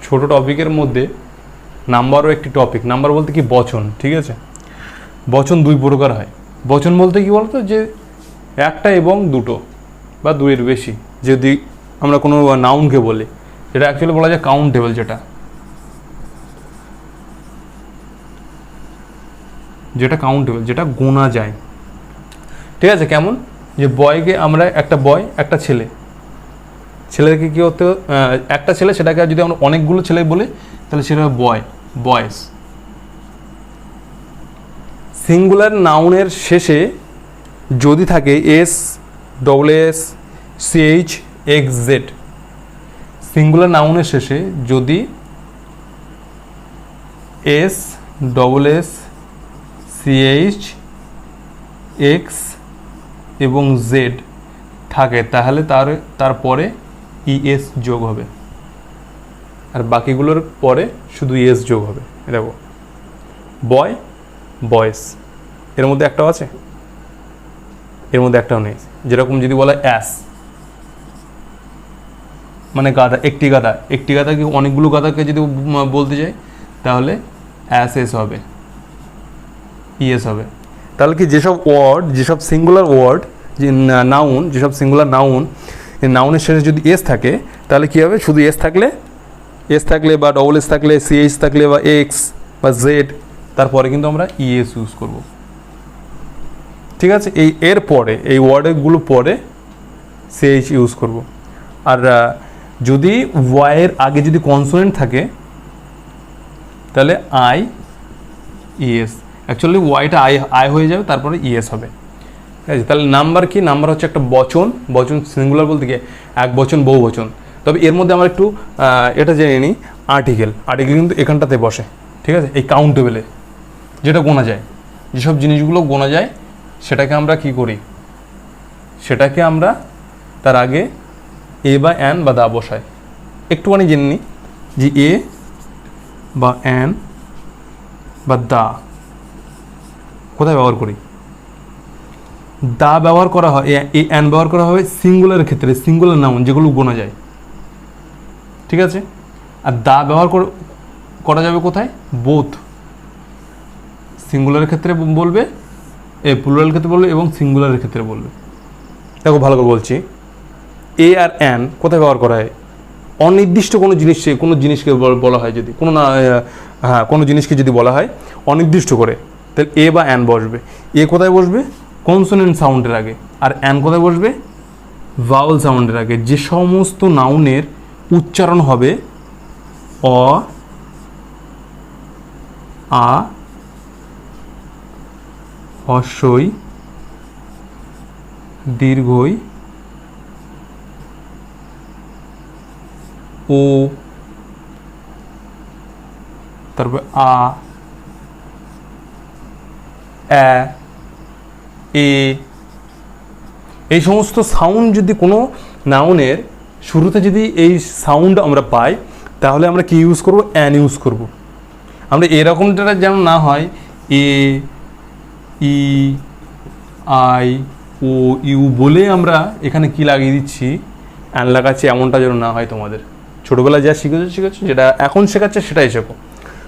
ছোট টপিকের মধ্যে নাম্বারও একটি টপিক। নাম্বার বলতে কি বচন, ঠিক আছে। বচন দুই প্রকার হয়। বচন বলতে কি বলতো, যে একটা এবং দুটো বা দুইয়ের বেশি যদি আমরা কোনো নাউনকে বলি, যেটা অ্যাকচুয়ালি বলা যায় কাউন্টেবল, যেটা কাউন্টেবল, যেটা গোনা যায়, ঠিক আছে। কেমন, যে বয়কে আমরা একটা বয় একটা ছেলেকে কী হতে, একটা ছেলে, সেটাকে যদি আমরা অনেকগুলো ছেলে বলি তাহলে সেটা বয়েস। সিঙ্গুলার নাউনের শেষে যদি থাকে S, double S, CH, X, Z, singular নাউনের শেষে যদি S, double S, CH, X এবং জেড থাকে, তাহলে তারপরে ইএস যোগ হবে, আর বাকিগুলোর পরে শুধু ইএস যোগ হবে। দেখো, বয়, বয়েস, এর মধ্যে একটাও আছে, এর মধ্যে একটাও নেই। যেরকম যদি বলা অ্যাস মানে গাধা, একটি গাধাকে অনেকগুলো গাধাকে যদি বলতে যাই তাহলে অ্যাস এস হবে, ইএস হবে। তাহলে কি যেসব ওয়ার্ড, যেসব সিঙ্গুলার ওয়ার্ড, যে নাউন, যেসব সিঙ্গুলার নাউনের শেষে যদি এস থাকে তাহলে কী হবে, শুধু এস থাকলে বা ডবল এস থাকলে, সিএইচ থাকলে বা এক্স বা জেড, তারপরে কিন্তু আমরা ইএস ইউজ করব, ঠিক আছে। এর পরে এই ওয়ার্ডগুলো পরে সিএইচ ইউজ করব। আর যদি ওয়াইয়ের আগে যদি কনসোনেন্ট থাকে তাহলে আই, ইএস, অ্যাকচুয়ালি ওয়াইটা আই হয়ে যাবে, তারপরে ইএস হবে, ঠিক আছে। তাহলে নাম্বার কি, নাম্বার হচ্ছে একটা বচন সিঙ্গুলার বলতে কি এক বচন, বহু বচন। তবে এর মধ্যে আমরা একটু এটা জেনে নিই, আর্টিকেল কিন্তু এখানটাতে বসে, ঠিক আছে। এই কাউন্টেবলে যেটা গোনা যায়, যেসব জিনিসগুলো গোনা যায় সেটাকে আমরা কি করি, সেটাকে আমরা তার আগে এ বা অ্যান বা দা বসাই। একটুখানি জেনে নিই যে এ বা অ্যান বা দা কোথায় ব্যবহার করি। দা ব্যবহার করা হয়, এ অ্যান ব্যবহার করা হবে সিঙ্গুলারের ক্ষেত্রে, সিঙ্গুলার নাউন যেগুলো গোনা যায়, ঠিক আছে। আর দা ব্যবহার করা যাবে কোথায়, বোথ, সিঙ্গুলারের ক্ষেত্রে বলবে, প্লুরাল ক্ষেত্রে বলবে এবং সিঙ্গুলারের ক্ষেত্রে বলবে। দেখো ভালো করে বলছি, এ আর অ্যান কোথায় ব্যবহার করা হয়, অনির্দিষ্ট কোনো জিনিসকে বলা হয়, যদি কোনো জিনিসকে যদি বলা হয় অনির্দিষ্ট করে, তাহলে এ বা অ্যান বসবে। এ কোথায় বসবে, কনসোনেন্ট সাউন্ডের আগে, আর অ্যান কোথায় বসবে, ভাওয়েল সাউন্ডের আগে। যে সমস্ত নাউনের উচ্চারণ হবে অ, আ, হ্রস্বই, দীর্ঘই, ও, তারপর আ, এ, এই সমস্ত সাউন্ড যদি কোনো নাউনের শুরুতে যদি এই সাউন্ড আমরা পাই তাহলে আমরা কি ইউজ করব, অ্যান ইউজ করব। আমরা এরকমটা যেন না হয় এ, ই, আই, ও, ইউ বলে আমরা এখানে কি লাগিয়ে দিচ্ছি, অ্যান লাগাচ্ছি, এমনটা যেন না হয়। তোমাদের ছোটোবেলায় যা শিখেছো, যেটা এখন শেখাচ্ছে সেটাই শেখো।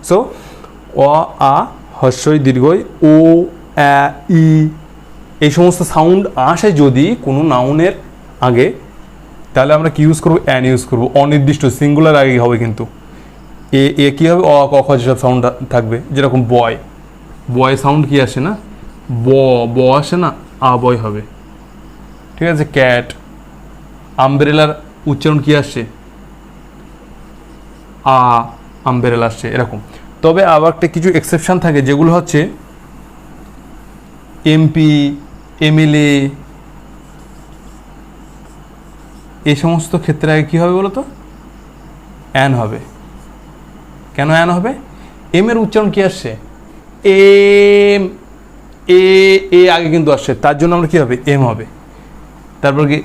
সো অ, আ, হ্রস্বই, দীর্ঘই, ও, ই, এই সমস্ত সাউন্ড আসে যদি কোনো নাউনের আগে, তাহলে আমরা কি ইউজ করবো, অ্যান ইউজ করবো। অনির্দিষ্ট, সিঙ্গুলার আগে হবে কিন্তু। এ কী হবে, অ, ক, খ যেসব সাউন্ড থাকবে, যেরকম বয় সাউন্ড কি আসে না, ব আসে না, বয় হবে, ঠিক আছে। ক্যাট, আমব্রেলার উচ্চারণ কি আসছে, আমব্রেলা আসছে, এরকম। তবে আবার একটা কিছু এক্সেপশন থাকে, যেগুলো হচ্ছে এমপি, এমএলএ, এই সমস্ত ক্ষেত্রে আগে কী হবে বলো তো, অ্যান হবে। কেন অ্যান হবে, এম এর উচ্চারণ কি আসছে, এম, এ আগে কিন্তু আসছে, তার জন্য আমরা কী হবে, এম হবে। তারপর কি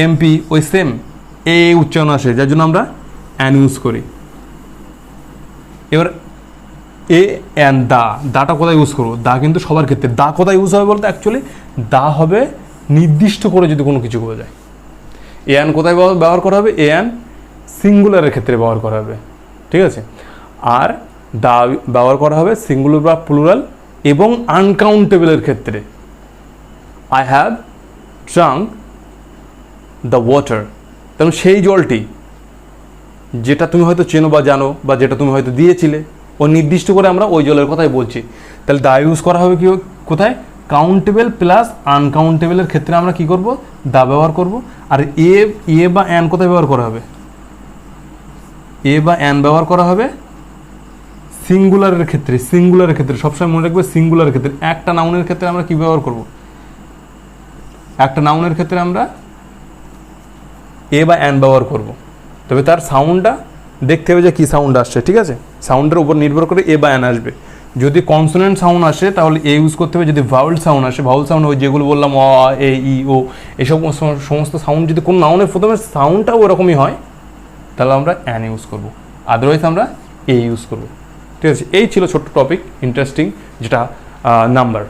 এমপি, ওই সেম এ উচ্চারণ আসে, যার জন্য আমরা অ্যান ইউজ করি। এবার এ অ্যান্ড দাটা কোথায় ইউজ করবো, দা কিন্তু সবার ক্ষেত্রে। দা কোথায় ইউজ হবে বলতে, অ্যাকচুয়ালি দা হবে নির্দিষ্ট করে যদি কোনো কিছু করে যায়। এ অ্যান কোথায় ব্যবহার করা হবে? এ অ্যান সিঙ্গুলারের ক্ষেত্রে ব্যবহার করা হবে, ঠিক আছে। আর দা ব্যবহার করা হবে সিঙ্গুলার বা প্লুরাল এবং আনকাউন্টেবলের ক্ষেত্রে। I have drunk the water, তেমন সেই জলটি যেটা তুমি হয়তো চেনো বা জানো বা যেটা তুমি হয়তো দিয়েছিলে, ও নির্দিষ্ট করে আমরা ওই জলের কথাই বলছি। তাহলে দা ইউজ করা হবে কি কোথায়? কাউন্টেবল প্লাস আনকাউন্টেবলের ক্ষেত্রে আমরা কি করব? দা ব্যবহার করব। আর এ বা অ্যান কোথায় ব্যবহার করা হবে? এ বা অ্যান ব্যবহার করা হবে সিঙ্গুলারের ক্ষেত্রে। সিঙ্গুলারের ক্ষেত্রে সবসময় মনে রাখবে, সিঙ্গুলারের ক্ষেত্রে। একটা নাউনের ক্ষেত্রে আমরা কি ব্যবহার করব? একটা নাউনের ক্ষেত্রে আমরা এ বা অ্যান ব্যবহার করব, তবে তার সাউন্ডটা দেখতে হবে যে কী সাউন্ড আসছে, ঠিক আছে। সাউন্ডের উপর নির্ভর করে এ বা অ্যান আসবে। যদি কনসোনেন্ট সাউন্ড আসে তাহলে এ ইউজ করতে হবে। যদি ভাউল সাউন্ড আসে, ভাউল সাউন্ড ওই যেগুলো বললাম অ, এ, ই, ও, এইসব সমস্ত সাউন্ড যদি কোনো নাউনের প্রথমে সাউন্ডটাও ওরকমই হয় তাহলে আমরা অ্যান ইউজ করব, আদারওয়াইজ আমরা এ ইউজ করব, ঠিক আছে। এই ছিল ছোট্ট টপিক, ইন্টারেস্টিং, যেটা নাম্বার।